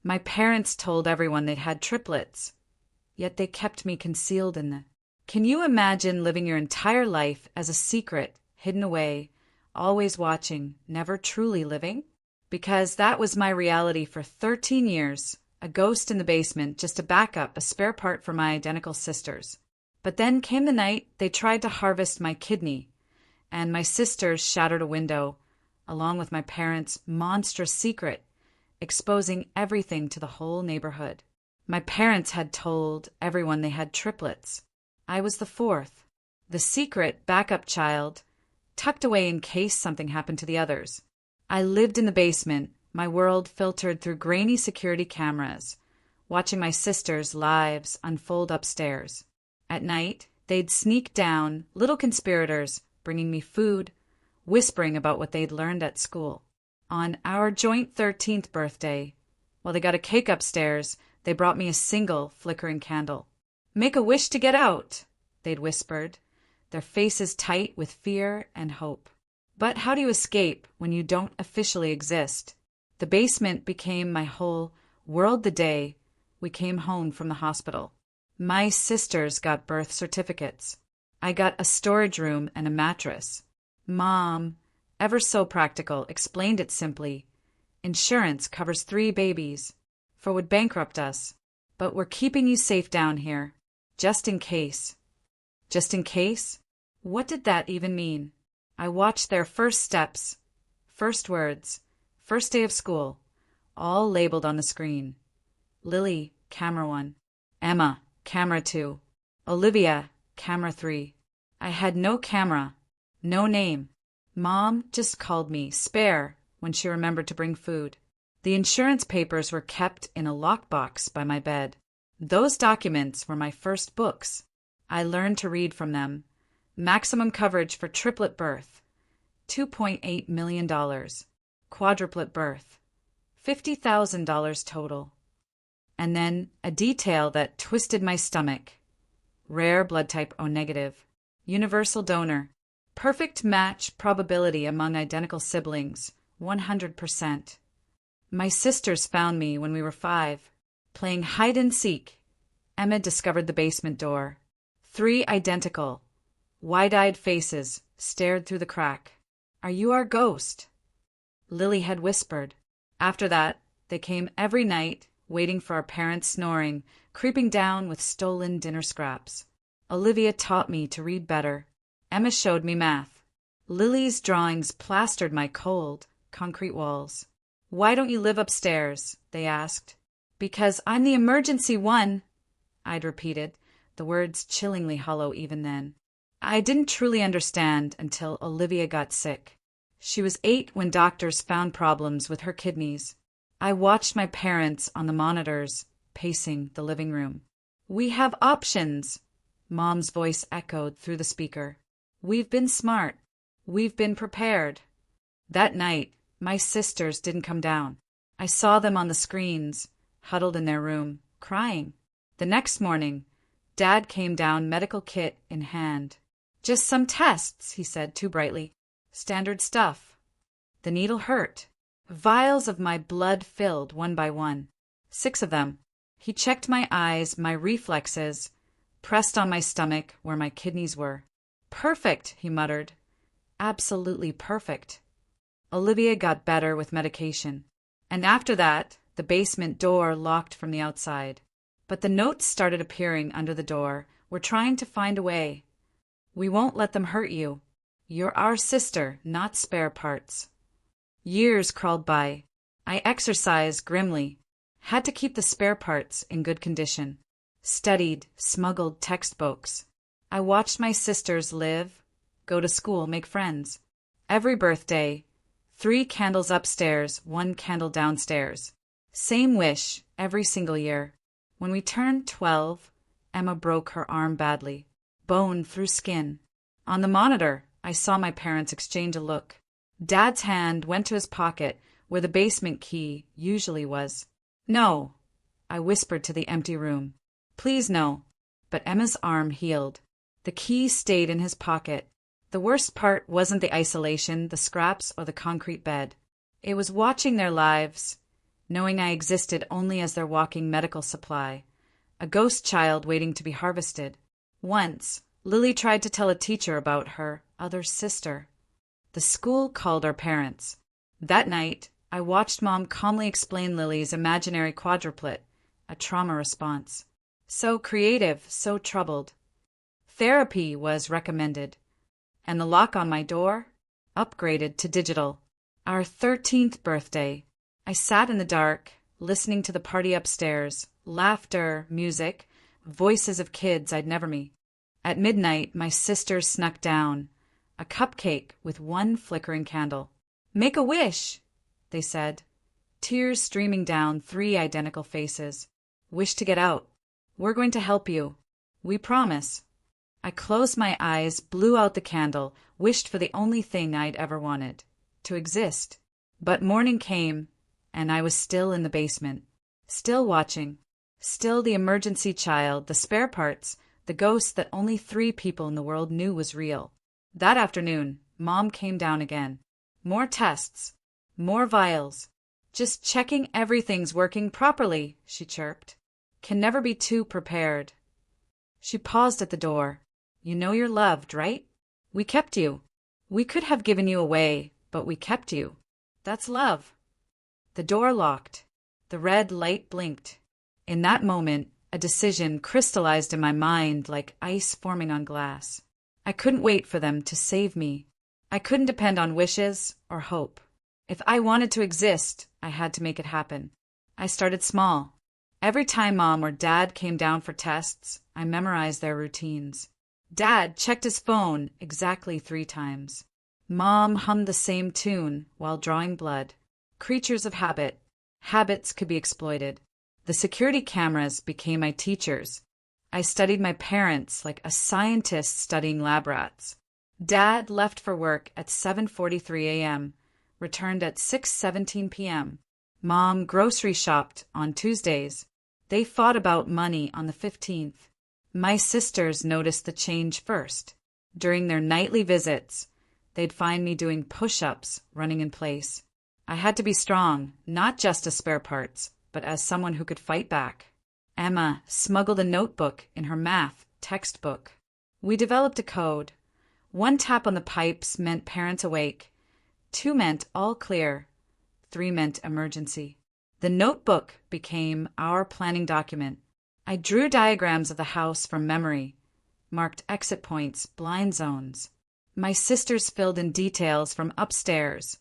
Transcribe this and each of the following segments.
My parents told everyone they'd had triplets, yet they kept me concealed in the. Can you imagine living your entire life as a secret, hidden away, always watching, never truly living? Because that was my reality for 13 years, a ghost in the basement, just a backup, a spare part for my identical sisters. But then came the night they tried to harvest my kidney, and my sisters shattered a window, along with my parents' monstrous secret, exposing everything to the whole neighborhood. My parents had told everyone they had triplets. I was the fourth, the secret backup child, tucked away in case something happened to the others. I lived in the basement, my world filtered through grainy security cameras, watching my sisters' lives unfold upstairs. At night, they'd sneak down, little conspirators, bringing me food, whispering about what they'd learned at school. On our joint 13th birthday, while they got a cake upstairs, they brought me a single flickering candle. "Make a wish to get out," they'd whispered, their faces tight with fear and hope. But how do you escape when you don't officially exist? The basement became my whole world the day we came home from the hospital. My sisters got birth certificates. I got a storage room and a mattress. Mom, ever so practical, explained it simply. Insurance covers 3 babies, for would bankrupt us. But we're keeping you safe down here, just in case. Just in case? What did that even mean? I watched their first steps, first words, first day of school, all labeled on the screen. Lily, camera 1. Emma, camera 2. Olivia, camera 3. I had no camera, no name. Mom just called me Spare when she remembered to bring food. The insurance papers were kept in a lockbox by my bed. Those documents were my first books. I learned to read from them. Maximum coverage for triplet birth, $2.8 million. Quadruplet birth, $50,000 total. And then a detail that twisted my stomach. Rare blood type O negative. Universal donor. Perfect match probability among identical siblings, 100%. My sisters found me when we were 5, playing hide and seek. Emma discovered the basement door. 3 identical, wide-eyed faces stared through the crack. "Are you our ghost?" Lily had whispered. After that, they came every night, waiting for our parents snoring, creeping down with stolen dinner scraps. Olivia taught me to read better. Emma showed me math. Lily's drawings plastered my cold, concrete walls. "Why don't you live upstairs?" they asked. "Because I'm the emergency one," I'd repeated, the words chillingly hollow even then. I didn't truly understand until Olivia got sick. She was 8 when doctors found problems with her kidneys. I watched my parents on the monitors, pacing the living room. "We have options," Mom's voice echoed through the speaker. "We've been smart. We've been prepared." That night, my sisters didn't come down. I saw them on the screens, huddled in their room, crying. The next morning, Dad came down, medical kit in hand. "Just some tests," he said too brightly. "Standard stuff." The needle hurt. Vials of my blood filled one by one. 6 of them. He checked my eyes, my reflexes, pressed on my stomach where my kidneys were. "Perfect," he muttered. "Absolutely perfect." Olivia got better with medication. And after that, the basement door locked from the outside. But the notes started appearing under the door. "We're trying to find a way. We won't let them hurt you. You're our sister, not spare parts." Years crawled by. I exercised grimly. Had to keep the spare parts in good condition. Studied, smuggled textbooks. I watched my sisters live, go to school, make friends. Every birthday, 3 candles upstairs, 1 candle downstairs. Same wish every single year. When we turned 12, Emma broke her arm badly. Bone through skin. On the monitor, I saw my parents exchange a look. Dad's hand went to his pocket, where the basement key usually was. "No," I whispered to the empty room. "Please no." But Emma's arm healed. The key stayed in his pocket. The worst part wasn't the isolation, the scraps, or the concrete bed. It was watching their lives, knowing I existed only as their walking medical supply, a ghost child waiting to be harvested. Once, Lily tried to tell a teacher about her other sister. The school called our parents. That night, I watched Mom calmly explain Lily's imaginary quadruplet, a trauma response. So creative, so troubled. Therapy was recommended, and the lock on my door upgraded to digital. Our 13th birthday. I sat in the dark, listening to the party upstairs, laughter, music, voices of kids I'd never met. At midnight, my sisters snuck down, a cupcake with one flickering candle. "Make a wish," they said, tears streaming down 3 identical faces. "Wish to get out. We're going to help you. We promise." I closed my eyes, blew out the candle, wished for the only thing I'd ever wanted, to exist. But morning came, and I was still in the basement, still watching, still the emergency child, the spare parts, the ghost that only 3 people in the world knew was real. That afternoon, Mom came down again. More tests, more vials. "Just checking everything's working properly," she chirped. "Can never be too prepared." She paused at the door. "You know you're loved, right? We kept you. We could have given you away, but we kept you. That's love." The door locked. The red light blinked. In that moment, a decision crystallized in my mind like ice forming on glass. I couldn't wait for them to save me. I couldn't depend on wishes or hope. If I wanted to exist, I had to make it happen. I started small. Every time Mom or Dad came down for tests, I memorized their routines. Dad checked his phone exactly 3 times. Mom hummed the same tune while drawing blood. Creatures of habit. Habits could be exploited. The security cameras became my teachers. I studied my parents like a scientist studying lab rats. Dad left for work at 7:43 a.m., returned at 6:17 p.m. Mom grocery shopped on Tuesdays. They fought about money on the 15th. My sisters noticed the change first. During their nightly visits, they'd find me doing push-ups, running in place. I had to be strong, not just as spare parts, but as someone who could fight back. Emma smuggled a notebook in her math textbook. We developed a code. 1 tap on the pipes meant parents awake. 2 meant all clear. 3 meant emergency. The notebook became our planning document. I drew diagrams of the house from memory, marked exit points, blind zones. My sisters filled in details from upstairs.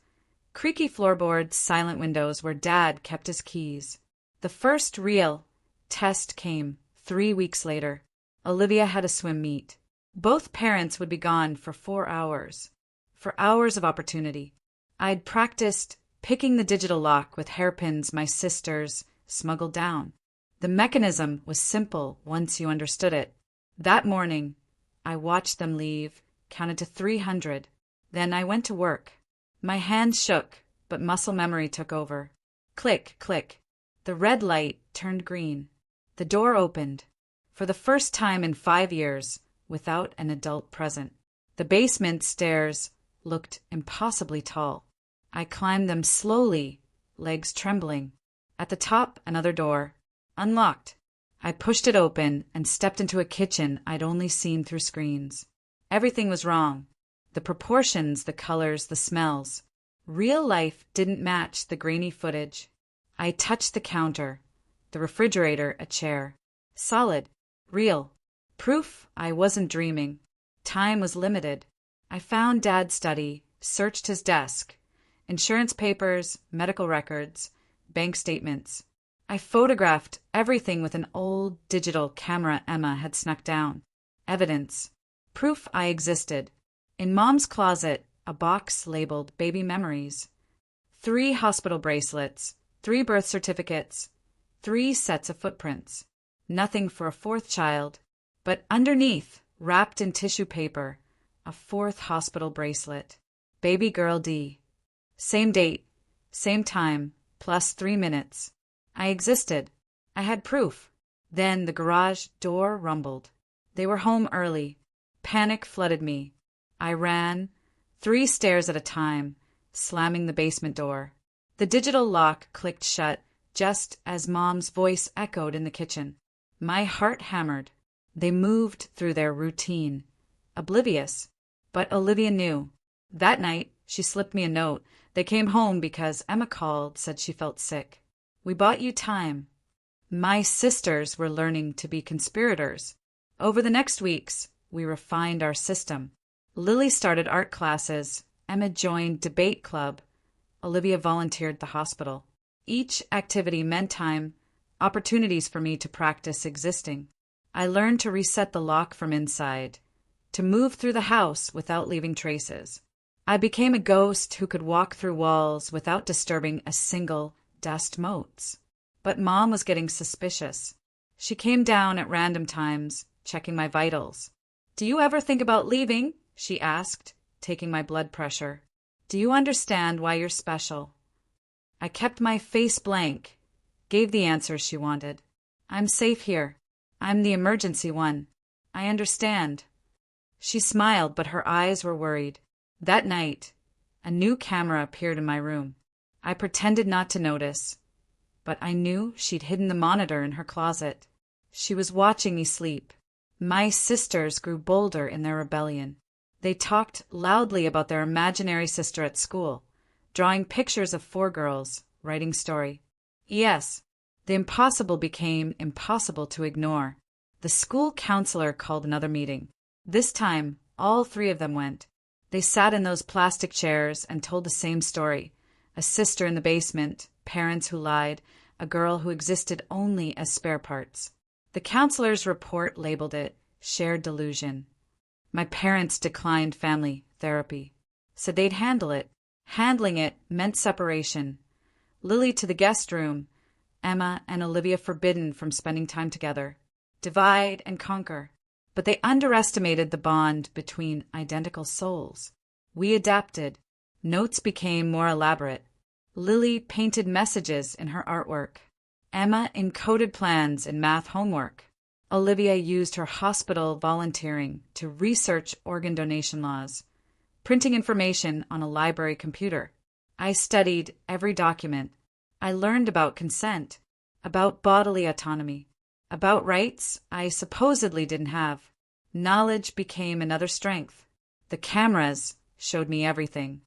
Creaky floorboards, silent windows where Dad kept his keys. The first real test came 3 weeks later. Olivia had a swim meet. Both parents would be gone for 4 hours. For hours of opportunity. I'd practiced picking the digital lock with hairpins my sisters smuggled down. The mechanism was simple once you understood it. That morning, I watched them leave, counted to 300. Then I went to work. My hands shook, but muscle memory took over. Click, click. The red light turned green. The door opened. For the first time in 5 years, without an adult present. The basement stairs looked impossibly tall. I climbed them slowly, legs trembling. At the top, another door. Unlocked. I pushed it open and stepped into a kitchen I'd only seen through screens. Everything was wrong. The proportions, the colors, the smells. Real life didn't match the grainy footage. I touched the counter, the refrigerator, a chair. Solid. Real. Proof I wasn't dreaming. Time was limited. I found Dad's study, searched his desk. Insurance papers, medical records, bank statements. I photographed everything with an old digital camera Emma had snuck down. Evidence. Proof I existed. In Mom's closet, a box labeled baby memories. 3 hospital bracelets, 3 birth certificates, 3 sets of footprints. Nothing for a 4th child. But underneath, wrapped in tissue paper, a 4th hospital bracelet. Baby girl D. Same date, same time, plus 3 minutes. I existed. I had proof. Then the garage door rumbled. They were home early. Panic flooded me. I ran, 3 stairs at a time, slamming the basement door. The digital lock clicked shut just as Mom's voice echoed in the kitchen. My heart hammered. They moved through their routine, oblivious. But Olivia knew. That night, she slipped me a note. They came home because Emma called, said she felt sick. We bought you time. My sisters were learning to be conspirators. Over the next weeks, we refined our system. Lily started art classes. Emma joined debate club. Olivia volunteered at the hospital. Each activity meant time, opportunities for me to practice existing. I learned to reset the lock from inside, to move through the house without leaving traces. I became a ghost who could walk through walls without disturbing a single dust motes. But Mom was getting suspicious. She came down at random times, checking my vitals. "Do you ever think about leaving?" she asked, taking my blood pressure. "Do you understand why you're special?" I kept my face blank, gave the answers she wanted. "I'm safe here. I'm the emergency one. I understand." She smiled, but her eyes were worried. That night, a new camera appeared in my room. I pretended not to notice, but I knew she'd hidden the monitor in her closet. She was watching me sleep. My sisters grew bolder in their rebellion. They talked loudly about their imaginary sister at school, drawing pictures of 4 girls, writing story. Yes, the impossible became impossible to ignore. The school counselor called another meeting. This time, all 3 of them went. They sat in those plastic chairs and told the same story. A sister in the basement, parents who lied, a girl who existed only as spare parts. The counselor's report labeled it shared delusion. My parents declined family therapy, said they'd handle it. Handling it meant separation. Lily to the guest room, Emma and Olivia forbidden from spending time together. Divide and conquer. But they underestimated the bond between identical souls. We adapted. Notes became more elaborate. Lily painted messages in her artwork. Emma encoded plans in math homework. Olivia used her hospital volunteering to research organ donation laws, printing information on a library computer. I studied every document. I learned about consent, about bodily autonomy, about rights I supposedly didn't have. Knowledge became another strength. The cameras showed me everything.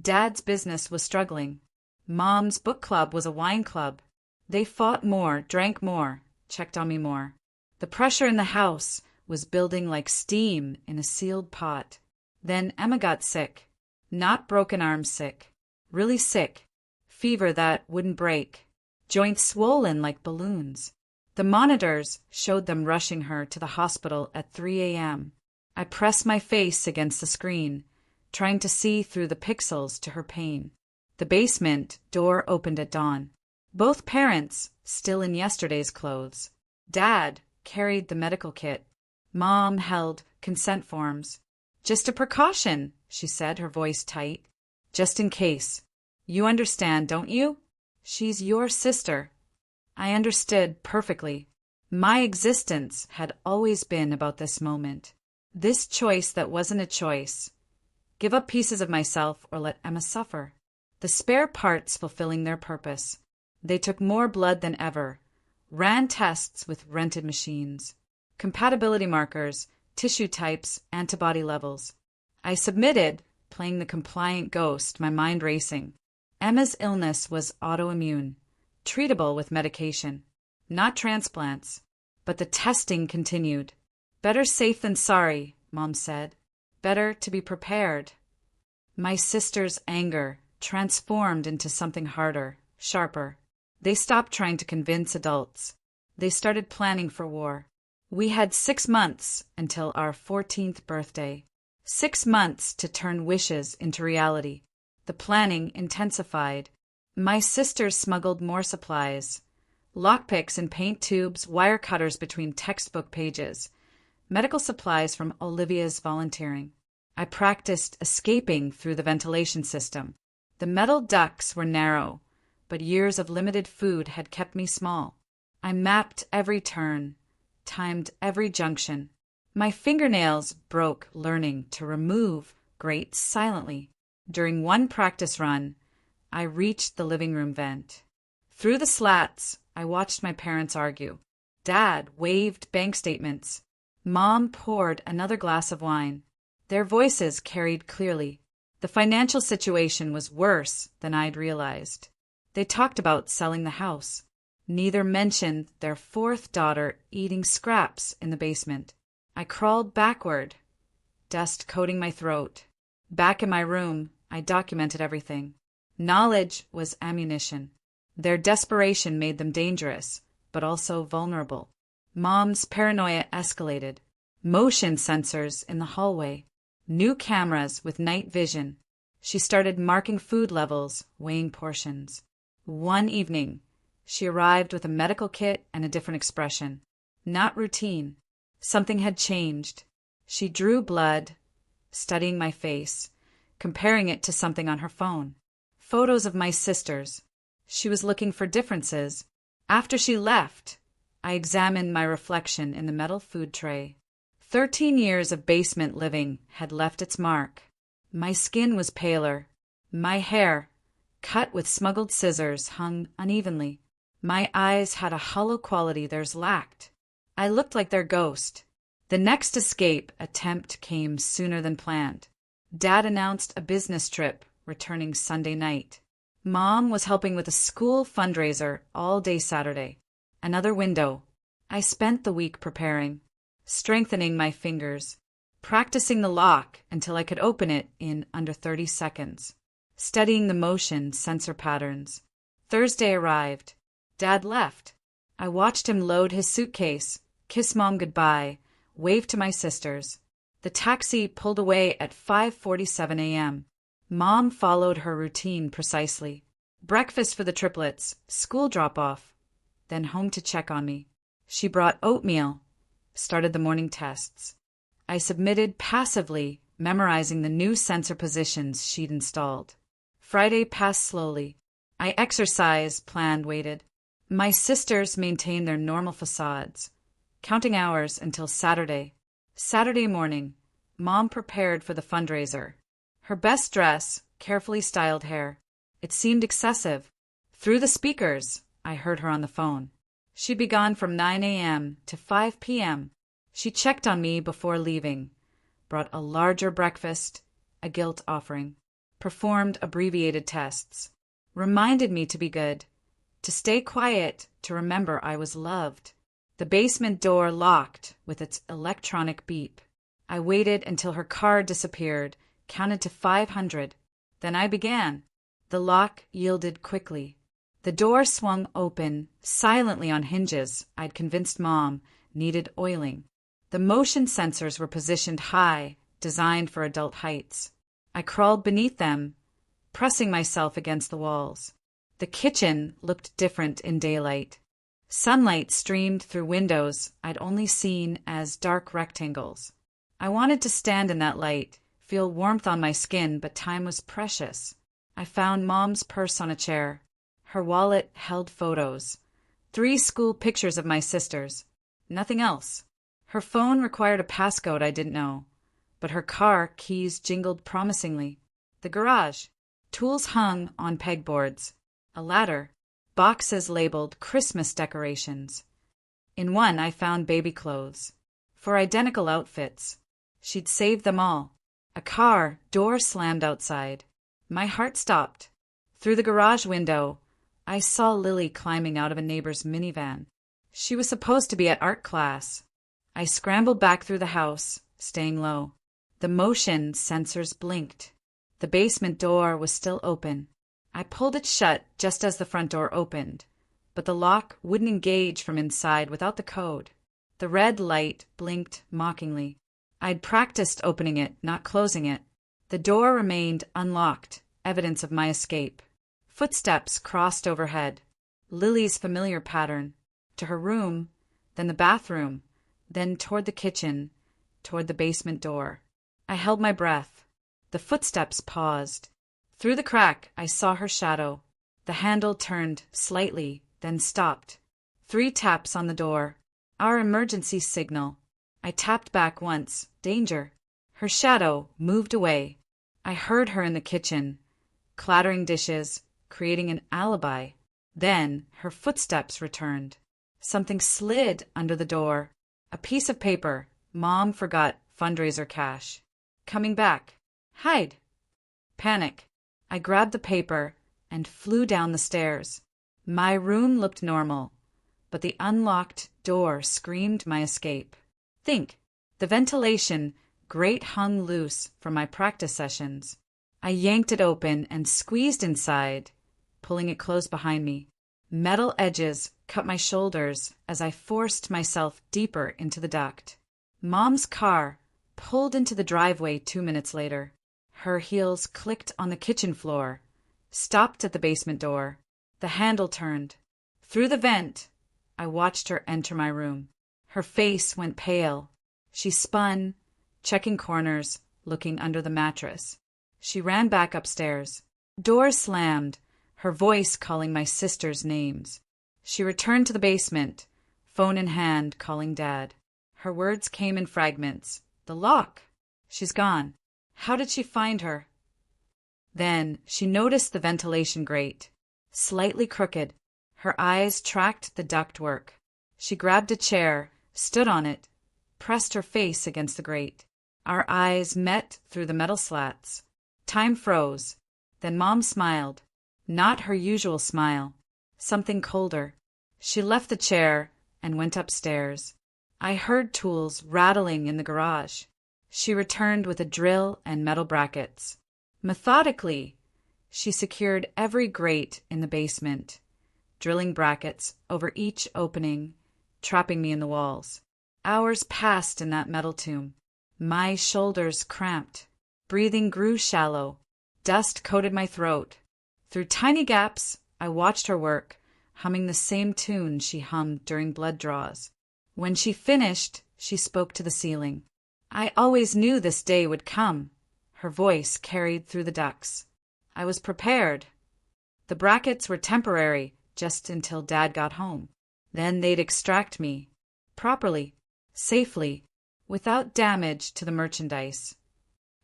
Dad's business was struggling. Mom's book club was a wine club. They fought more, drank more, checked on me more. The pressure in the house was building like steam in a sealed pot. Then Emma got sick. Not broken arm sick. Really sick. Fever that wouldn't break. Joints swollen like balloons. The monitors showed them rushing her to the hospital at 3 a.m. I pressed my face against the screen, trying to see through the pixels to her pain. The basement door opened at dawn. Both parents still in yesterday's clothes. Dad carried the medical kit. Mom held consent forms. "Just a precaution," she said, her voice tight. "Just in case. You understand, don't you? She's your sister." I understood perfectly. My existence had always been about this moment. This choice that wasn't a choice. Give up pieces of myself or let Emma suffer. The spare parts fulfilling their purpose. They took more blood than ever. Ran tests with rented machines. Compatibility markers, tissue types, antibody levels. I submitted, playing the compliant ghost, my mind racing. Emma's illness was autoimmune. Treatable with medication, not transplants. But the testing continued. Better safe than sorry, Mom said. Better to be prepared. My sister's anger transformed into something harder, sharper. They stopped trying to convince adults. They started planning for war. We had 6 months until our 14th birthday. 6 months to turn wishes into reality. The planning intensified. My sisters smuggled more supplies. Lockpicks and paint tubes, wire cutters between textbook pages. Medical supplies from Olivia's volunteering. I practiced escaping through the ventilation system. The metal ducts were narrow, but years of limited food had kept me small. I mapped every turn, timed every junction. My fingernails broke learning to remove grates silently. During one practice run, I reached the living room vent. Through the slats, I watched my parents argue. Dad waved bank statements. Mom poured another glass of wine. Their voices carried clearly. The financial situation was worse than I'd realized. They talked about selling the house. Neither mentioned their fourth daughter eating scraps in the basement. I crawled backward, dust coating my throat. Back in my room, I documented everything. Knowledge was ammunition. Their desperation made them dangerous, but also vulnerable. Mom's paranoia escalated. Motion sensors in the hallway. New cameras with night vision. She started marking food levels, weighing portions. One evening, she arrived with a medical kit and a different expression. Not routine. Something had changed. She drew blood, studying my face, comparing it to something on her phone. Photos of my sisters. She was looking for differences. After she left, I examined my reflection in the metal food tray. 13 years of basement living had left its mark. My skin was paler. My hair, cut with smuggled scissors, hung unevenly. My eyes had a hollow quality theirs lacked. I looked like their ghost. The next escape attempt came sooner than planned. Dad announced a business trip, returning Sunday night. Mom was helping with a school fundraiser all day Saturday. Another window. I spent the week preparing, strengthening my fingers, practicing the lock until I could open it in under 30 seconds, studying the motion sensor patterns. Thursday arrived. Dad left. I watched him load his suitcase, kiss Mom goodbye, wave to my sisters. The taxi pulled away at 5:47 a.m. Mom followed her routine precisely. Breakfast for the triplets, school drop-off, then home to check on me. She brought oatmeal, started the morning tests. I submitted passively, memorizing the new sensor positions she'd installed. Friday passed slowly. I exercised, planned, waited. My sisters maintained their normal facades, counting hours until Saturday. Saturday morning, Mom prepared for the fundraiser. Her best dress, carefully styled hair. It seemed excessive. Through the speakers, I heard her on the phone. She'd be gone from 9 a.m. to 5 p.m. She checked on me before leaving, brought a larger breakfast, a guilt offering, performed abbreviated tests, reminded me to be good, to stay quiet, to remember I was loved. The basement door locked with its electronic beep. I waited until her card disappeared, counted to 500. Then I began. The lock yielded quickly. The door swung open, silently on hinges I'd convinced Mom needed oiling. The motion sensors were positioned high, designed for adult heights. I crawled beneath them, pressing myself against the walls. The kitchen looked different in daylight. Sunlight streamed through windows I'd only seen as dark rectangles. I wanted to stand in that light, feel warmth on my skin, but time was precious. I found Mom's purse on a chair. Her wallet held photos. 3 school pictures of my sisters. Nothing else. Her phone required a passcode I didn't know, but her car keys jingled promisingly. The garage. Tools hung on pegboards. A ladder. Boxes labeled Christmas decorations. In one I found baby clothes. For identical outfits. She'd saved them all. A car, door slammed outside. My heart stopped. Through the garage window, I saw Lily climbing out of a neighbor's minivan. She was supposed to be at art class. I scrambled back through the house, staying low. The motion sensors blinked. The basement door was still open. I pulled it shut just as the front door opened, but the lock wouldn't engage from inside without the code. The red light blinked mockingly. I'd practiced opening it, not closing it. The door remained unlocked, evidence of my escape. Footsteps crossed overhead. Lily's familiar pattern. To her room, then the bathroom, then toward the kitchen, toward the basement door. I held my breath. The footsteps paused. Through the crack, I saw her shadow. The handle turned slightly, then stopped. 3 taps on the door. Our emergency signal. I tapped back once. Danger. Her shadow moved away. I heard her in the kitchen, clattering dishes, creating an alibi. Then her footsteps returned. Something slid under the door. A piece of paper. Mom forgot fundraiser cash. Coming back. Hide. Panic. I grabbed the paper and flew down the stairs. My room looked normal, but the unlocked door screamed my escape. Think, the ventilation grate hung loose from my practice sessions. I yanked it open and squeezed inside, pulling it closed behind me. Metal edges cut my shoulders as I forced myself deeper into the duct. Mom's car pulled into the driveway 2 minutes later. Her heels clicked on the kitchen floor, stopped at the basement door. The handle turned. Through the vent, I watched her enter my room. Her face went pale. She spun, checking corners, looking under the mattress. She ran back upstairs. Doors slammed, her voice calling my sisters' names. She returned to the basement, phone in hand, calling Dad. Her words came in fragments. The lock. She's gone. How did she find her? Then she noticed the ventilation grate, slightly crooked. Her eyes tracked the ductwork. She grabbed a chair, stood on it, pressed her face against the grate. Our eyes met through the metal slats. Time froze. Then Mom smiled. Not her usual smile. Something colder. She left the chair and went upstairs. I heard tools rattling in the garage. She returned with a drill and metal brackets. Methodically, she secured every grate in the basement, drilling brackets over each opening, trapping me in the walls. Hours passed in that metal tomb. My shoulders cramped. Breathing grew shallow. Dust coated my throat. Through tiny gaps, I watched her work, humming the same tune she hummed during blood draws. When she finished, she spoke to the ceiling. I always knew this day would come. Her voice carried through the ducts. I was prepared. The brackets were temporary, just until Dad got home. Then they'd extract me. Properly. Safely. Without damage to the merchandise.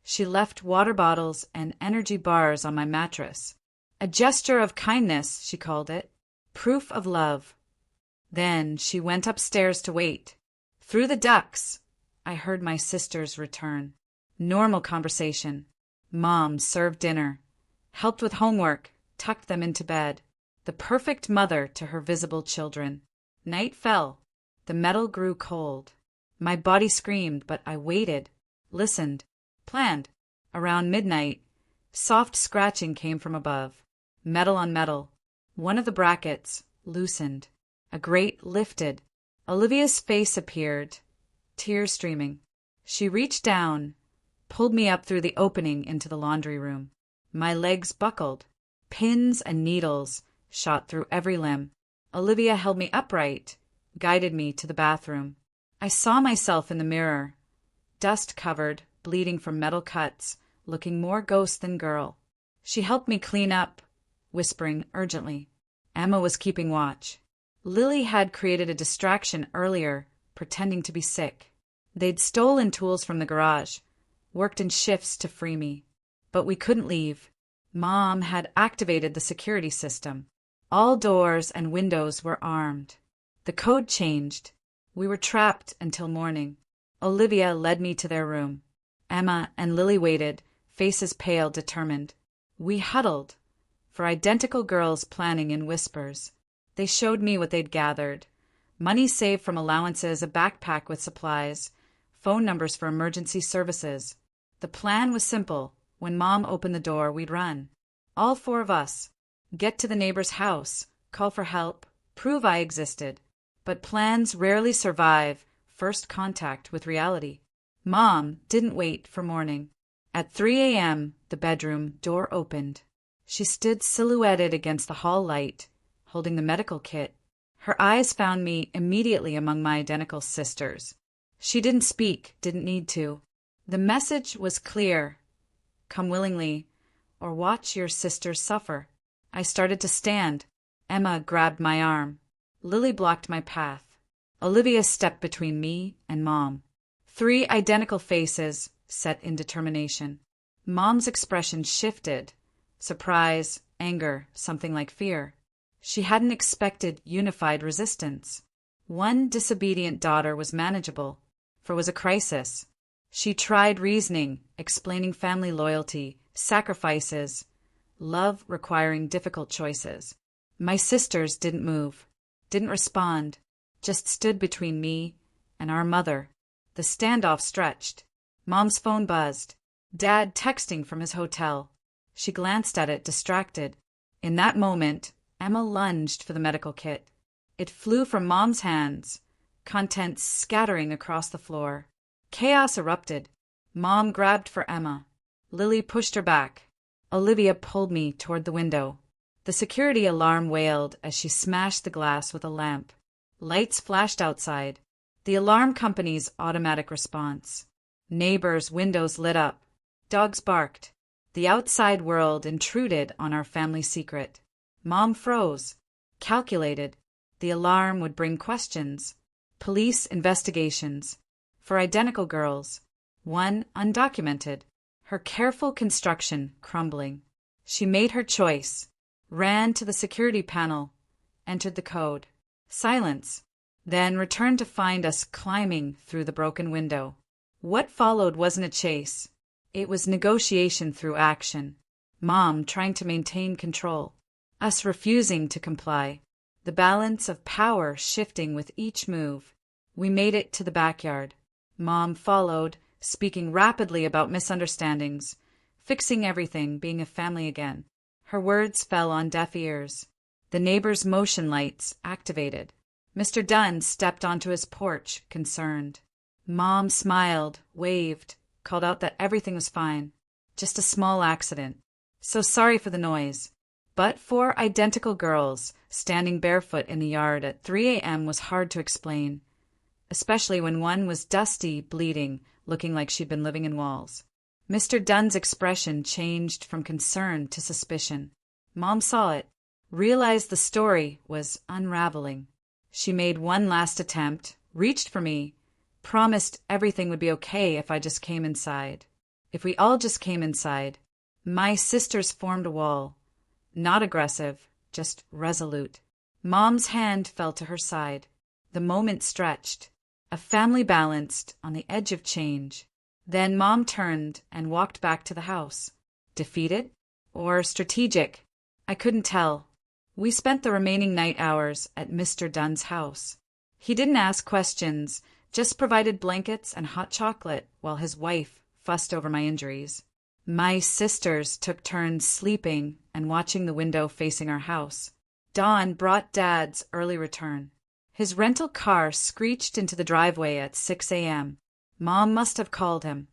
She left water bottles and energy bars on my mattress. A gesture of kindness, she called it. Proof of love. Then she went upstairs to wait. Through the ducts, I heard my sisters return. Normal conversation. Mom served dinner, helped with homework, tucked them into bed. The perfect mother to her visible children. Night fell. The metal grew cold. My body screamed, but I waited, listened, planned. Around midnight, soft scratching came from above. Metal on metal. One of the brackets loosened. A grate lifted. Olivia's face appeared, tears streaming. She reached down, pulled me up through the opening into the laundry room. My legs buckled. Pins and needles shot through every limb. Olivia held me upright, guided me to the bathroom. I saw myself in the mirror, dust-covered, bleeding from metal cuts, looking more ghost than girl. She helped me clean up, whispering urgently. Emma was keeping watch. Lily had created a distraction earlier, pretending to be sick. They'd stolen tools from the garage, worked in shifts to free me. But we couldn't leave. Mom had activated the security system. All doors and windows were armed. The code changed. We were trapped until morning. Olivia led me to their room. Emma and Lily waited, faces pale, determined. We huddled, for identical girls planning in whispers. They showed me what they'd gathered. Money saved from allowances, a backpack with supplies, phone numbers for emergency services. The plan was simple. When Mom opened the door, we'd run. All 4 of us. Get to the neighbor's house, call for help, prove I existed. But plans rarely survive first contact with reality. Mom didn't wait for morning. At 3 a.m., the bedroom door opened. She stood silhouetted against the hall light, holding the medical kit. Her eyes found me immediately among my identical sisters. She didn't speak, didn't need to. The message was clear. Come willingly, or watch your sisters suffer. I started to stand. Emma grabbed my arm. Lily blocked my path. Olivia stepped between me and Mom. 3 identical faces, set in determination. Mom's expression shifted. Surprise, anger, something like fear. She hadn't expected unified resistance. One disobedient daughter was manageable, for it was a crisis. She tried reasoning, explaining family loyalty, sacrifices, love requiring difficult choices. My sisters didn't move, didn't respond, just stood between me and our mother. The standoff stretched. Mom's phone buzzed. Dad texting from his hotel. She glanced at it, distracted. In that moment, Emma lunged for the medical kit. It flew from Mom's hands, contents scattering across the floor. Chaos erupted. Mom grabbed for Emma. Lily pushed her back. Olivia pulled me toward the window. The security alarm wailed as she smashed the glass with a lamp. Lights flashed outside. The alarm company's automatic response. Neighbors' windows lit up. Dogs barked. The outside world intruded on our family secret. Mom froze. Calculated. The alarm would bring questions. Police investigations. For identical girls. One undocumented. Her careful construction crumbling. She made her choice. Ran to the security panel. Entered the code. Silence. Then returned to find us climbing through the broken window. What followed wasn't a chase. It was negotiation through action. Mom trying to maintain control. Us refusing to comply. The balance of power shifting with each move. We made it to the backyard. Mom followed, speaking rapidly about misunderstandings, fixing everything, being a family again. Her words fell on deaf ears. The neighbors' motion lights activated. Mr. Dunn stepped onto his porch, concerned. Mom smiled, waved, called out that everything was fine. Just a small accident. So sorry for the noise. But for identical girls, standing barefoot in the yard at 3 a.m. was hard to explain, especially when one was dusty, bleeding, looking like she'd been living in walls. Mr. Dunn's expression changed from concern to suspicion. Mom saw it, realized the story was unraveling. She made one last attempt, reached for me, promised everything would be okay if I just came inside. If we all just came inside. My sisters formed a wall. Not aggressive, just resolute. Mom's hand fell to her side. The moment stretched. A family balanced on the edge of change. Then Mom turned and walked back to the house. Defeated? Or strategic? I couldn't tell. We spent the remaining night hours at Mr. Dunn's house. He didn't ask questions, just provided blankets and hot chocolate while his wife fussed over my injuries. My sisters took turns sleeping and watching the window facing our house. Dawn brought Dad's early return. His rental car screeched into the driveway at 6 a.m. Mom must have called him.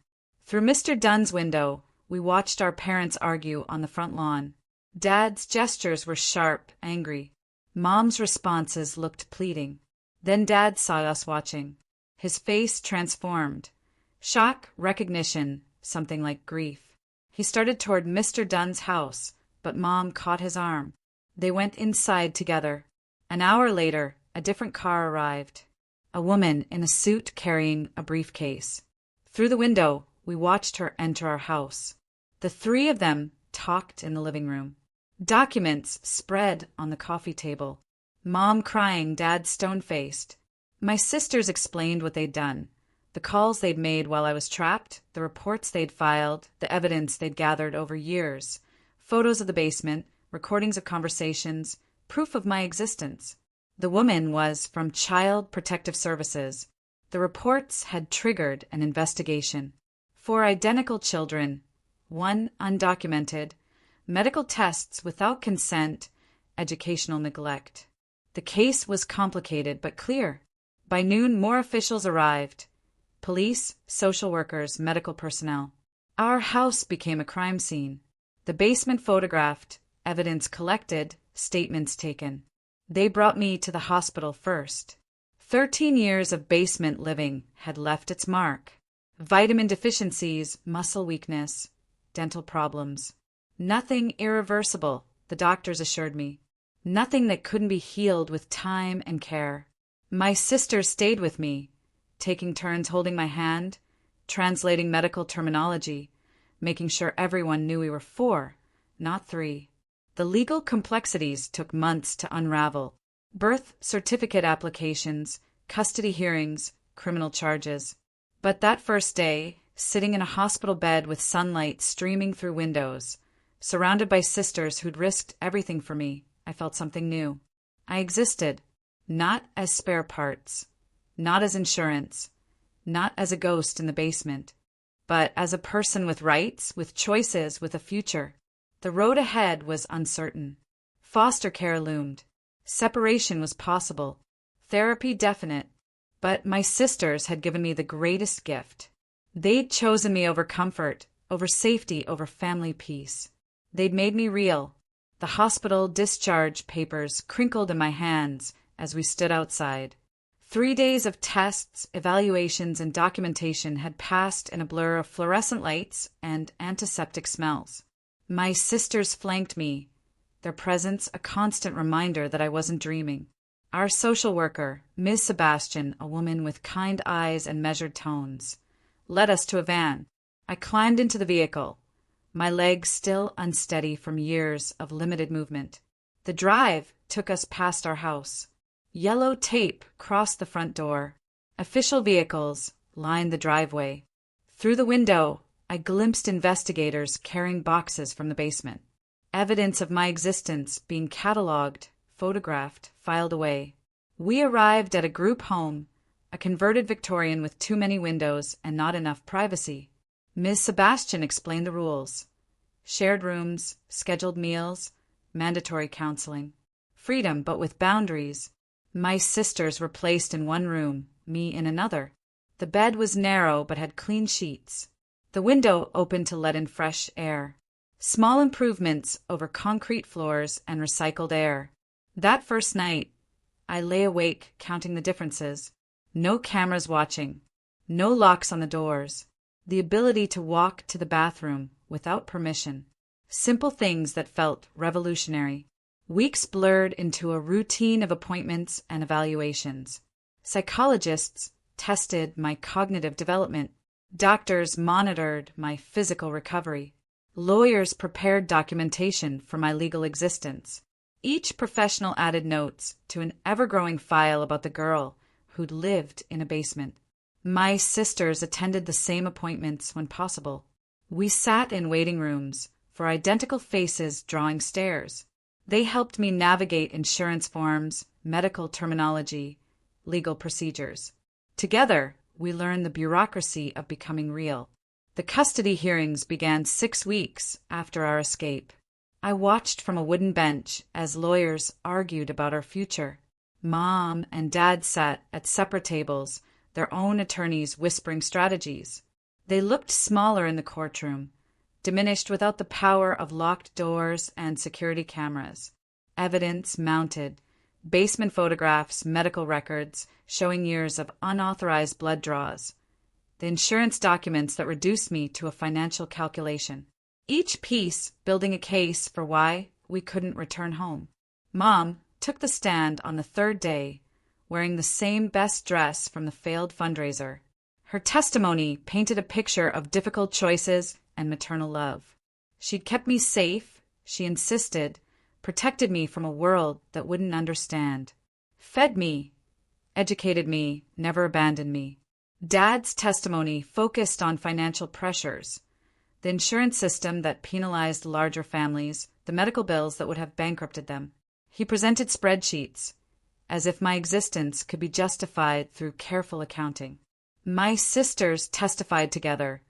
Through Mr. Dunn's window, we watched our parents argue on the front lawn. Dad's gestures were sharp, angry. Mom's responses looked pleading. Then Dad saw us watching. His face transformed. Shock, recognition, something like grief. He started toward Mr. Dunn's house, but Mom caught his arm. They went inside together. An hour later, a different car arrived. A woman in a suit carrying a briefcase. Through the window, we watched her enter our house. The three of them talked in the living room. Documents spread on the coffee table. Mom crying, Dad stone-faced. My sisters explained what they'd done. The calls they'd made while I was trapped, the reports they'd filed, the evidence they'd gathered over years, photos of the basement, recordings of conversations, proof of my existence. The woman was from Child Protective Services. The reports had triggered an investigation. 4 identical children, 1 undocumented, medical tests without consent, educational neglect. The case was complicated but clear. By noon, more officials arrived. Police, social workers, medical personnel. Our house became a crime scene. The basement photographed, evidence collected, statements taken. They brought me to the hospital first. 13 years of basement living had left its mark. Vitamin deficiencies, muscle weakness, dental problems. Nothing irreversible, the doctors assured me. Nothing that couldn't be healed with time and care. My sister stayed with me, taking turns holding my hand, translating medical terminology, making sure everyone knew we were 4, not 3. The legal complexities took months to unravel. Birth certificate applications, custody hearings, criminal charges. But that first day, sitting in a hospital bed with sunlight streaming through windows, surrounded by sisters who'd risked everything for me, I felt something new. I existed, not as spare parts, not as insurance, not as a ghost in the basement, but as a person with rights, with choices, with a future. The road ahead was uncertain. Foster care loomed. Separation was possible. Therapy definite. But my sisters had given me the greatest gift. They'd chosen me over comfort, over safety, over family peace. They'd made me real. The hospital discharge papers crinkled in my hands as we stood outside. 3 days of tests, evaluations, and documentation had passed in a blur of fluorescent lights and antiseptic smells. My sisters flanked me, their presence a constant reminder that I wasn't dreaming. Our social worker, Ms. Sebastian, a woman with kind eyes and measured tones, led us to a van. I climbed into the vehicle, my legs still unsteady from years of limited movement. The drive took us past our house. Yellow tape crossed the front door. Official vehicles lined the driveway. Through the window, I glimpsed investigators carrying boxes from the basement. Evidence of my existence being catalogued, photographed, filed away. We arrived at a group home, a converted Victorian with too many windows and not enough privacy. Ms. Sebastian explained the rules. Shared rooms, scheduled meals, mandatory counseling. Freedom, but with boundaries. My sisters were placed in one room, me in another. The bed was narrow but had clean sheets. The window opened to let in fresh air. Small improvements over concrete floors and recycled air. That first night, I lay awake counting the differences. No cameras watching. No locks on the doors. The ability to walk to the bathroom without permission. Simple things that felt revolutionary. Weeks blurred into a routine of appointments and evaluations. Psychologists tested my cognitive development. Doctors monitored my physical recovery. Lawyers prepared documentation for my legal existence. Each professional added notes to an ever-growing file about the girl who'd lived in a basement. My sisters attended the same appointments when possible. We sat in waiting rooms for identical faces drawing stares. They helped me navigate insurance forms, medical terminology, legal procedures. Together, we learned the bureaucracy of becoming real. The custody hearings began 6 weeks after our escape. I watched from a wooden bench as lawyers argued about our future. Mom and Dad sat at separate tables, their own attorneys whispering strategies. They looked smaller in the courtroom, diminished without the power of locked doors and security cameras. Evidence mounted. Basement photographs, medical records showing years of unauthorized blood draws. The insurance documents that reduced me to a financial calculation. Each piece building a case for why we couldn't return home. Mom took the stand on the third day, wearing the same best dress from the failed fundraiser. Her testimony painted a picture of difficult choices and maternal love. She'd kept me safe, she insisted, protected me from a world that wouldn't understand. Fed me, educated me, never abandoned me. Dad's testimony focused on financial pressures, the insurance system that penalized larger families, the medical bills that would have bankrupted them. He presented spreadsheets, as if my existence could be justified through careful accounting. My sisters testified together,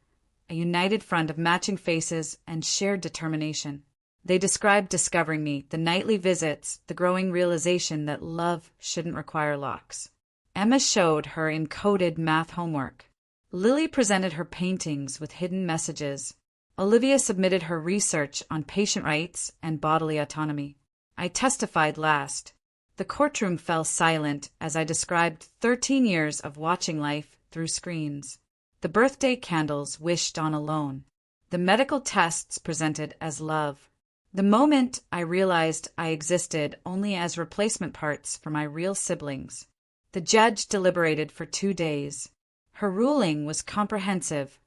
a united front of matching faces and shared determination. They described discovering me, the nightly visits, the growing realization that love shouldn't require locks. Emma showed her encoded math homework. Lily presented her paintings with hidden messages. Olivia submitted her research on patient rights and bodily autonomy. I testified last. The courtroom fell silent as I described 13 years of watching life through screens. The birthday candles wished on alone. The medical tests presented as love. The moment I realized I existed only as replacement parts for my real siblings. The judge deliberated for 2 days. Her ruling was comprehensive.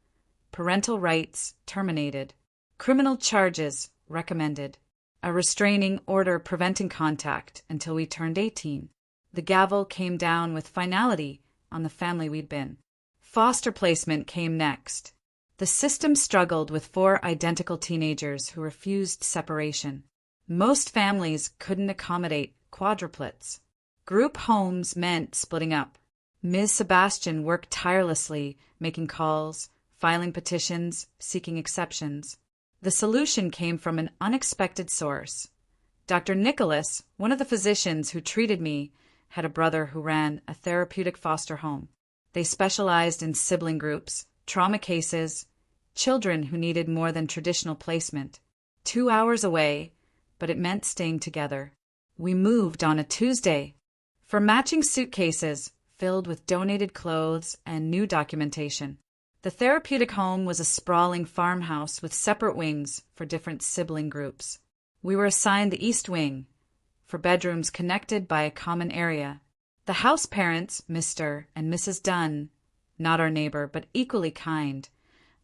Parental rights terminated. Criminal charges recommended. a restraining order preventing contact until we turned 18. The gavel came down with finality on the family we'd been. Foster placement came next. The system struggled with 4 identical teenagers who refused separation. Most families couldn't accommodate quadruplets. Group homes meant splitting up. Ms. Sebastian worked tirelessly, making calls, filing petitions, seeking exceptions. The solution came from an unexpected source. Dr. Nicholas, one of the physicians who treated me, had a brother who ran a therapeutic foster home. They specialized in sibling groups, trauma cases, children who needed more than traditional placement. 2 hours away, but it meant staying together. We moved on a Tuesday. For matching suitcases filled with donated clothes and new documentation. The therapeutic home was a sprawling farmhouse with separate wings for different sibling groups. We were assigned the East Wing, for bedrooms connected by a common area. The house parents, Mr. and Mrs. Dunn, not our neighbor but equally kind,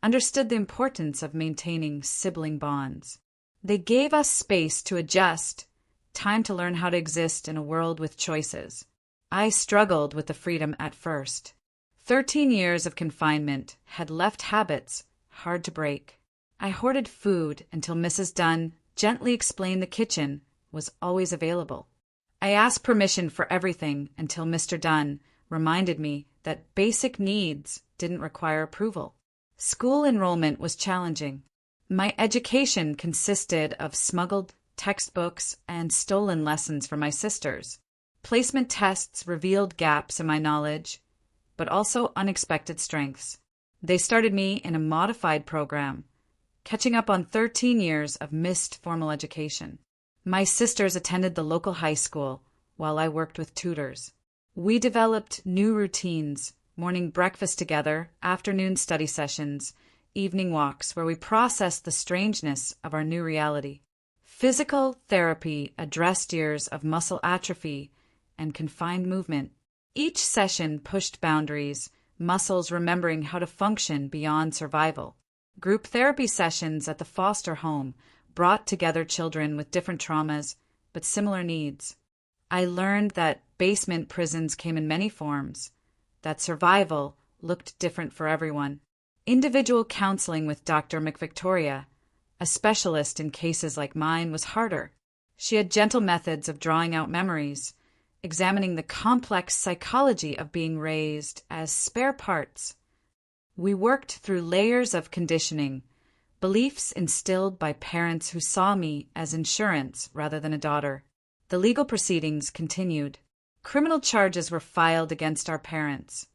understood the importance of maintaining sibling bonds. They gave us space to adjust, time to learn how to exist in a world with choices. I struggled with the freedom at first. 13 years of confinement had left habits hard to break. I hoarded food until Mrs. Dunn gently explained the kitchen was always available. I asked permission for everything until Mr. Dunn reminded me that basic needs didn't require approval. School enrollment was challenging. My education consisted of smuggled textbooks and stolen lessons from my sisters. Placement tests revealed gaps in my knowledge, but also unexpected strengths. They started me in a modified program, catching up on 13 years of missed formal education. My sisters attended the local high school while I worked with tutors. We developed new routines, morning breakfast together, afternoon study sessions, evening walks where we processed the strangeness of our new reality. Physical therapy addressed years of muscle atrophy and confined movement. Each session pushed boundaries, muscles remembering how to function beyond survival. Group therapy sessions at the foster home brought together children with different traumas but similar needs. I learned that basement prisons came in many forms, that survival looked different for everyone. Individual counseling with Dr. McVictoria, a specialist in cases like mine, was harder. She had gentle methods of drawing out memories, examining the complex psychology of being raised as spare parts. We worked through layers of conditioning, beliefs instilled by parents who saw me as insurance rather than a daughter. The legal proceedings continued. Criminal charges were filed against our parents.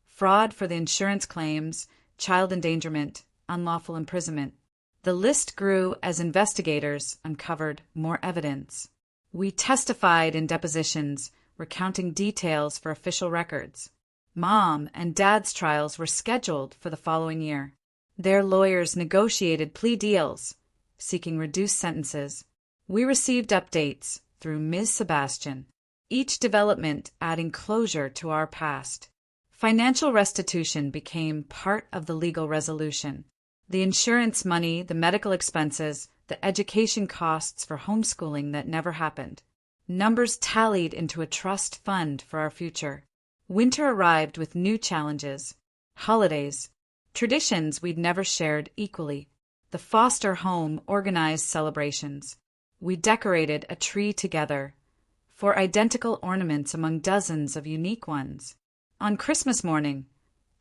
Fraud for the insurance claims, child endangerment, unlawful imprisonment. The list grew as investigators uncovered more evidence. We testified in depositions, recounting details for official records. Mom and Dad's trials were scheduled for the following year. Their lawyers negotiated plea deals, seeking reduced sentences. We received updates through Ms. Sebastian, each development adding closure to our past. Financial restitution became part of the legal resolution. The insurance money, the medical expenses, the education costs for homeschooling that never happened. Numbers tallied into a trust fund for our future. Winter arrived with new challenges. Holidays. Traditions we'd never shared equally. The foster home organized celebrations. We decorated a tree together, 4 identical ornaments among dozens of unique ones. On Christmas morning,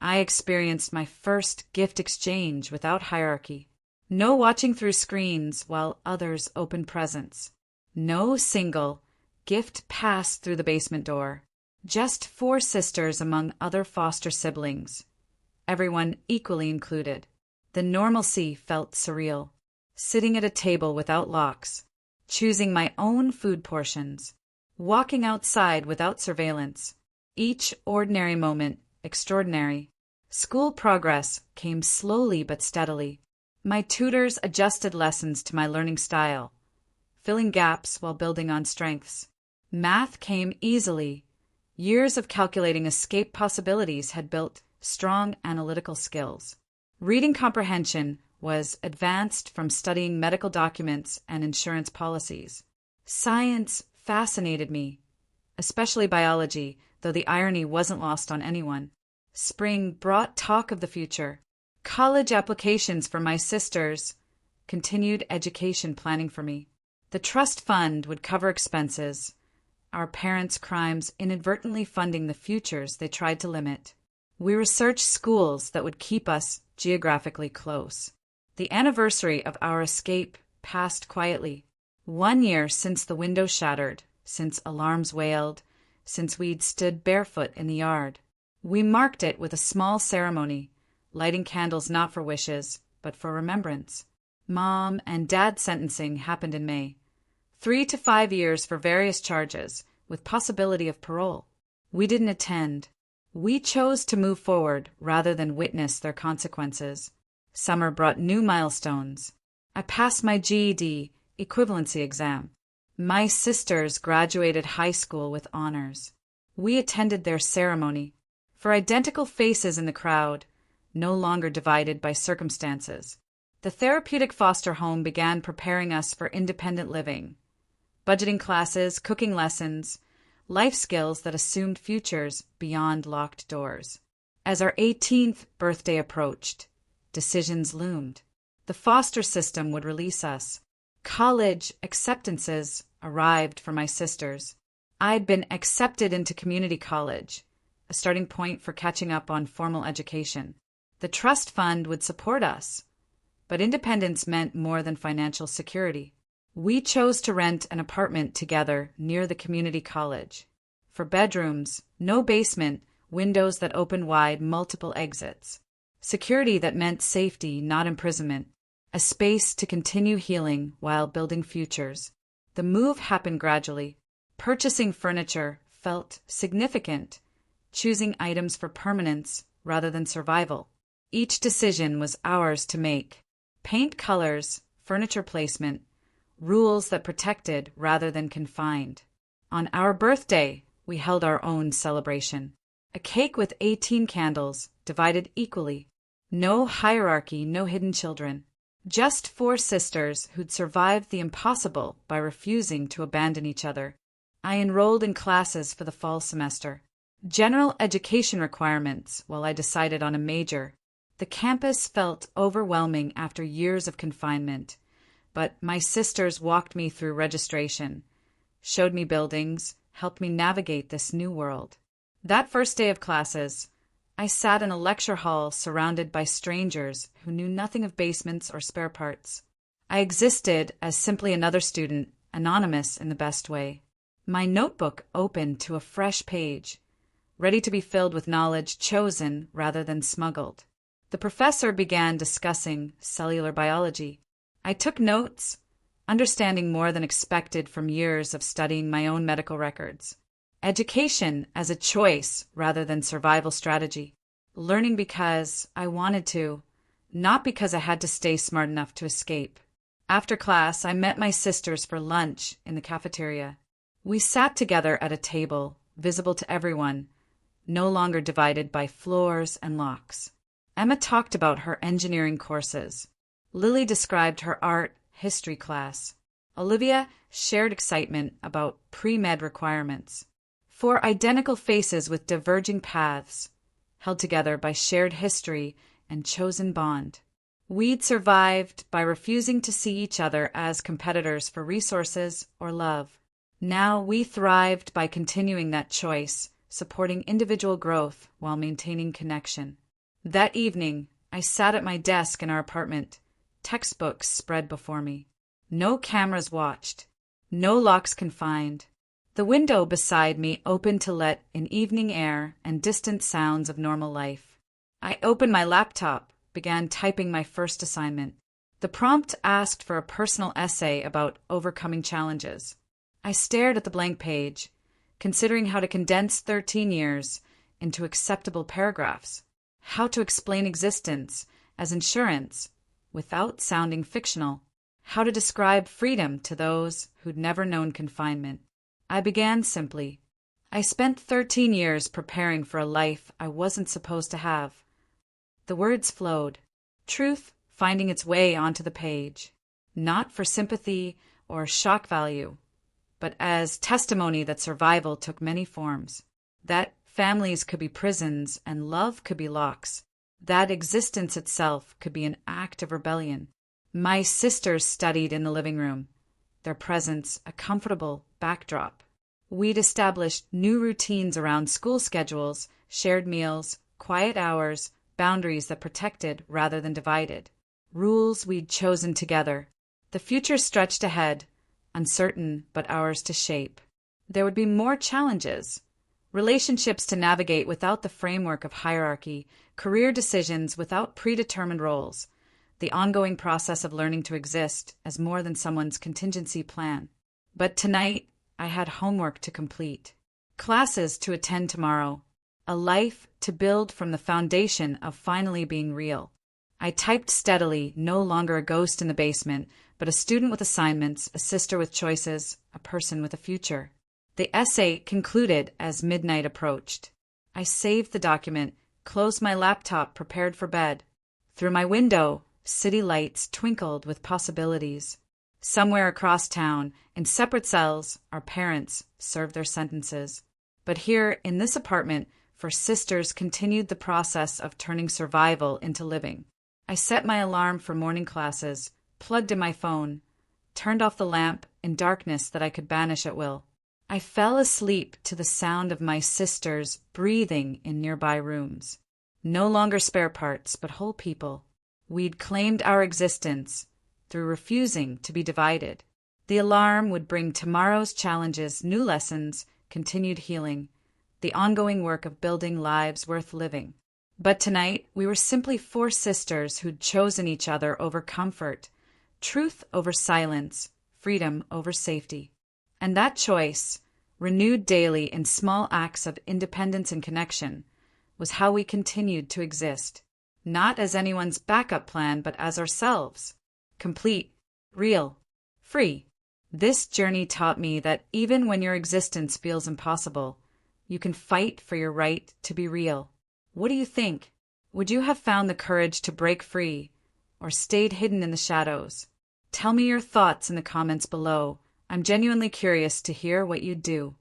I experienced my first gift exchange without hierarchy. No watching through screens while others opened presents. No single gift passed through the basement door. Just 4 sisters among other foster siblings. Everyone equally included. The normalcy felt surreal. Sitting at a table without locks. Choosing my own food portions. Walking outside without surveillance. Each ordinary moment extraordinary. School progress came slowly but steadily. My tutors adjusted lessons to my learning style, filling gaps while building on strengths. Math came easily. Years of calculating escape possibilities had built strong analytical skills. Reading comprehension was advanced from studying medical documents and insurance policies. Science fascinated me, especially biology, though the irony wasn't lost on anyone. Spring brought talk of the future, college applications for my sisters, continued education planning for me. The trust fund would cover expenses, our parents' crimes inadvertently funding the futures they tried to limit. We researched schools that would keep us geographically close. The anniversary of our escape passed quietly. 1 year since the window shattered, since alarms wailed, since we'd stood barefoot in the yard. We marked it with a small ceremony, lighting candles not for wishes, but for remembrance. Mom and Dad's sentencing happened in May. 3 to 5 years for various charges, with possibility of parole. We didn't attend. We chose to move forward rather than witness their consequences. Summer brought new milestones. I passed my GED equivalency exam. My sisters graduated high school with honors. We attended their ceremony. For identical faces in the crowd, no longer divided by circumstances. The therapeutic foster home began preparing us for independent living. Budgeting classes, cooking lessons, life skills that assumed futures beyond locked doors. As our 18th birthday approached, decisions loomed. The foster system would release us. College acceptances arrived for my sisters. I'd been accepted into community college, a starting point for catching up on formal education. The trust fund would support us, but independence meant more than financial security. We chose to rent an apartment together near the community college. For bedrooms, no basement, windows that opened wide, multiple exits. Security that meant safety, not imprisonment. A space to continue healing while building futures. The move happened gradually. Purchasing furniture felt significant, choosing items for permanence rather than survival. Each decision was ours to make. Paint colors, furniture placement, rules that protected rather than confined. On our birthday, we held our own celebration. A cake with 18 candles, divided equally. No hierarchy, no hidden children. Just 4 sisters who'd survived the impossible by refusing to abandon each other. I enrolled in classes for the fall semester. General education requirements while I decided on a major. The campus felt overwhelming after years of confinement, but my sisters walked me through registration, showed me buildings, helped me navigate this new world. That first day of classes, I sat in a lecture hall surrounded by strangers who knew nothing of basements or spare parts. I existed as simply another student, anonymous in the best way. My notebook opened to a fresh page, ready to be filled with knowledge chosen rather than smuggled. The professor began discussing cellular biology. I took notes, understanding more than expected from years of studying my own medical records. Education as a choice rather than survival strategy. Learning because I wanted to, not because I had to stay smart enough to escape. After class, I met my sisters for lunch in the cafeteria. We sat together at a table, visible to everyone, no longer divided by floors and locks. Emma talked about her engineering courses. Lily described her art history class. Olivia shared excitement about pre-med requirements. 4 identical faces with diverging paths, held together by shared history and chosen bond. We'd survived by refusing to see each other as competitors for resources or love. Now we thrived by continuing that choice, supporting individual growth while maintaining connection. That evening, I sat at my desk in our apartment, textbooks spread before me. No cameras watched, no locks confined. The window beside me opened to let in evening air and distant sounds of normal life. I opened my laptop, began typing my first assignment. The prompt asked for a personal essay about overcoming challenges. I stared at the blank page, considering how to condense 13 years into acceptable paragraphs. How to explain existence as insurance without sounding fictional. How to describe freedom to those who'd never known confinement. I began simply. I spent 13 years preparing for a life I wasn't supposed to have. The words flowed. Truth finding its way onto the page, not for sympathy or shock value, but as testimony that survival took many forms, that families could be prisons and love could be locks, that existence itself could be an act of rebellion. My sisters studied in the living room, their presence a comfortable backdrop. We'd established new routines around school schedules, shared meals, quiet hours, boundaries that protected rather than divided. Rules we'd chosen together. The future stretched ahead, uncertain but ours to shape. There would be more challenges. Relationships to navigate without the framework of hierarchy, career decisions without predetermined roles, the ongoing process of learning to exist as more than someone's contingency plan. But tonight, I had homework to complete, classes to attend tomorrow, a life to build from the foundation of finally being real. I typed steadily, no longer a ghost in the basement, but a student with assignments, a sister with choices, a person with a future. The essay concluded as midnight approached. I saved the document, closed my laptop, prepared for bed. Through my window, city lights twinkled with possibilities. Somewhere across town, in separate cells, our parents served their sentences. But here, in this apartment, for sisters continued the process of turning survival into living. I set my alarm for morning classes, plugged in my phone, turned off the lamp in darkness that I could banish at will. I fell asleep to the sound of my sisters breathing in nearby rooms. No longer spare parts, but whole people. We'd claimed our existence through refusing to be divided. The alarm would bring tomorrow's challenges, new lessons, continued healing, the ongoing work of building lives worth living. But tonight, we were simply four sisters who'd chosen each other over comfort, truth over silence, freedom over safety. And that choice, renewed daily in small acts of independence and connection, was how we continued to exist, not as anyone's backup plan, but as ourselves, complete, real, free. This journey taught me that even when your existence feels impossible, you can fight for your right to be real. What do you think? Would you have found the courage to break free, or stayed hidden in the shadows? Tell me your thoughts in the comments below. I'm genuinely curious to hear what you'd do.